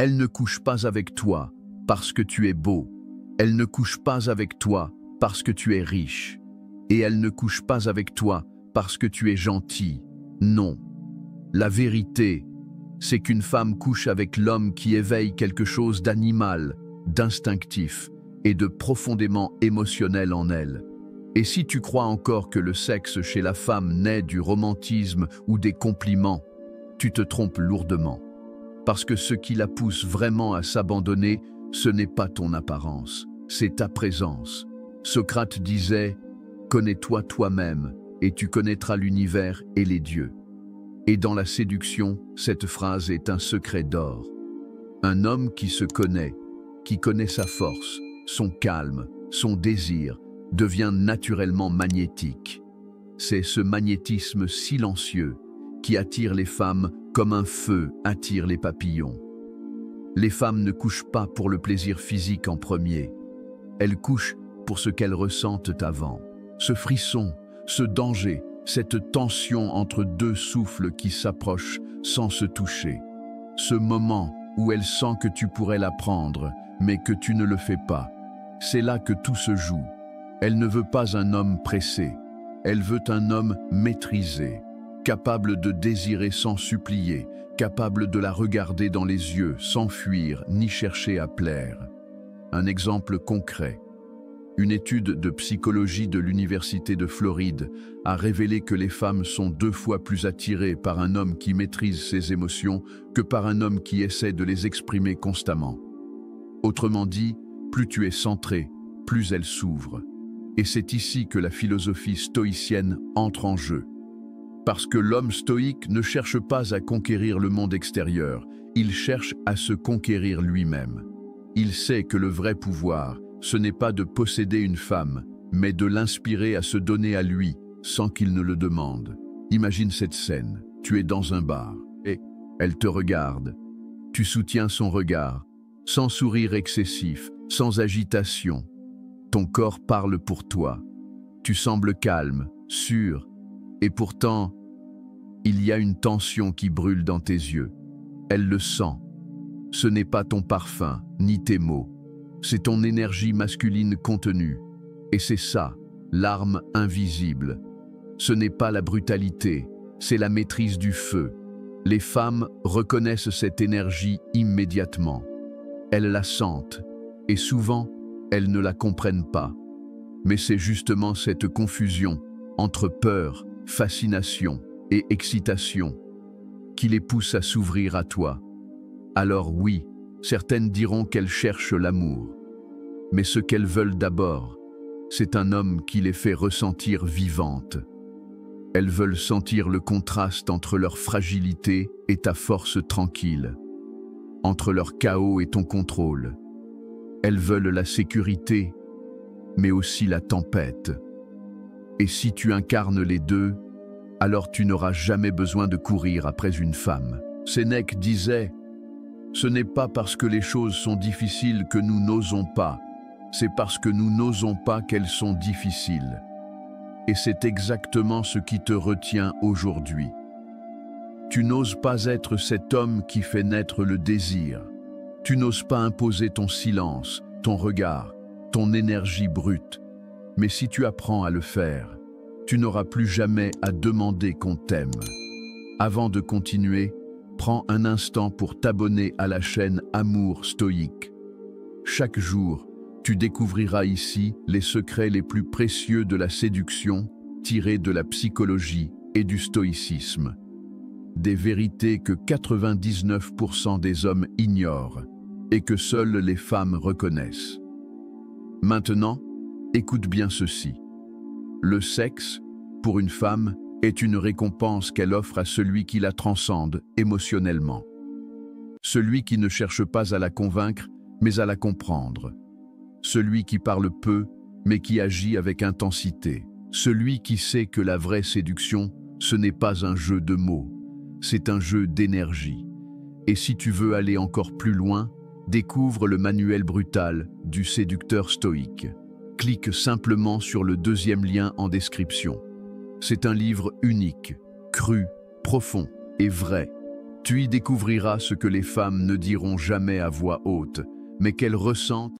Elle ne couche pas avec toi parce que tu es beau. Elle ne couche pas avec toi parce que tu es riche. Et elle ne couche pas avec toi parce que tu es gentil. Non. La vérité, c'est qu'une femme couche avec l'homme qui éveille quelque chose d'animal, d'instinctif et de profondément émotionnel en elle. Et si tu crois encore que le sexe chez la femme naît du romantisme ou des compliments, tu te trompes lourdement. Parce que ce qui la pousse vraiment à s'abandonner, ce n'est pas ton apparence, c'est ta présence. Socrate disait « Connais-toi toi-même, et tu connaîtras l'univers et les dieux ». Et dans la séduction, cette phrase est un secret d'or. Un homme qui se connaît, qui connaît sa force, son calme, son désir, devient naturellement magnétique. C'est ce magnétisme silencieux qui attire les femmes comme un feu attire les papillons. Les femmes ne couchent pas pour le plaisir physique en premier. Elles couchent pour ce qu'elles ressentent avant. Ce frisson, ce danger, cette tension entre deux souffles qui s'approchent sans se toucher. Ce moment où elle sent que tu pourrais la prendre, mais que tu ne le fais pas. C'est là que tout se joue. Elle ne veut pas un homme pressé. Elle veut un homme maîtrisé, capable de désirer sans supplier, capable de la regarder dans les yeux sans fuir ni chercher à plaire. Un exemple concret. Une étude de psychologie de l'Université de Floride a révélé que les femmes sont 2 fois plus attirées par un homme qui maîtrise ses émotions que par un homme qui essaie de les exprimer constamment. Autrement dit, plus tu es centré, plus elles s'ouvrent. Et c'est ici que la philosophie stoïcienne entre en jeu. Parce que l'homme stoïque ne cherche pas à conquérir le monde extérieur, il cherche à se conquérir lui-même. Il sait que le vrai pouvoir, ce n'est pas de posséder une femme, mais de l'inspirer à se donner à lui, sans qu'il ne le demande. Imagine cette scène, tu es dans un bar, et elle te regarde. Tu soutiens son regard, sans sourire excessif, sans agitation. Ton corps parle pour toi. Tu sembles calme, sûr, et pourtant, il y a une tension qui brûle dans tes yeux. Elle le sent. Ce n'est pas ton parfum, ni tes mots. C'est ton énergie masculine contenue. Et c'est ça, l'arme invisible. Ce n'est pas la brutalité, c'est la maîtrise du feu. Les femmes reconnaissent cette énergie immédiatement. Elles la sentent, et souvent, elles ne la comprennent pas. Mais c'est justement cette confusion entre peur, fascination et excitation qui les pousse à s'ouvrir à toi. Alors oui, certaines diront qu'elles cherchent l'amour. Mais ce qu'elles veulent d'abord, c'est un homme qui les fait ressentir vivantes. Elles veulent sentir le contraste entre leur fragilité et ta force tranquille, entre leur chaos et ton contrôle. Elles veulent la sécurité, mais aussi la tempête. Et si tu incarnes les deux, alors tu n'auras jamais besoin de courir après une femme. Sénèque disait « Ce n'est pas parce que les choses sont difficiles que nous n'osons pas, c'est parce que nous n'osons pas qu'elles sont difficiles. » Et c'est exactement ce qui te retient aujourd'hui. Tu n'oses pas être cet homme qui fait naître le désir. Tu n'oses pas imposer ton silence, ton regard, ton énergie brute. Mais si tu apprends à le faire, tu n'auras plus jamais à demander qu'on t'aime. Avant de continuer, prends un instant pour t'abonner à la chaîne Amour Stoïque. Chaque jour, tu découvriras ici les secrets les plus précieux de la séduction, tirés de la psychologie et du stoïcisme. Des vérités que 99% des hommes ignorent et que seules les femmes reconnaissent. Maintenant, écoute bien ceci. Le sexe, pour une femme, est une récompense qu'elle offre à celui qui la transcende émotionnellement. Celui qui ne cherche pas à la convaincre, mais à la comprendre. Celui qui parle peu, mais qui agit avec intensité. Celui qui sait que la vraie séduction, ce n'est pas un jeu de mots, c'est un jeu d'énergie. Et si tu veux aller encore plus loin, découvre le manuel brutal du séducteur stoïque. Clique simplement sur le 2e lien en description. C'est un livre unique, cru, profond et vrai. Tu y découvriras ce que les femmes ne diront jamais à voix haute, mais qu'elles ressentent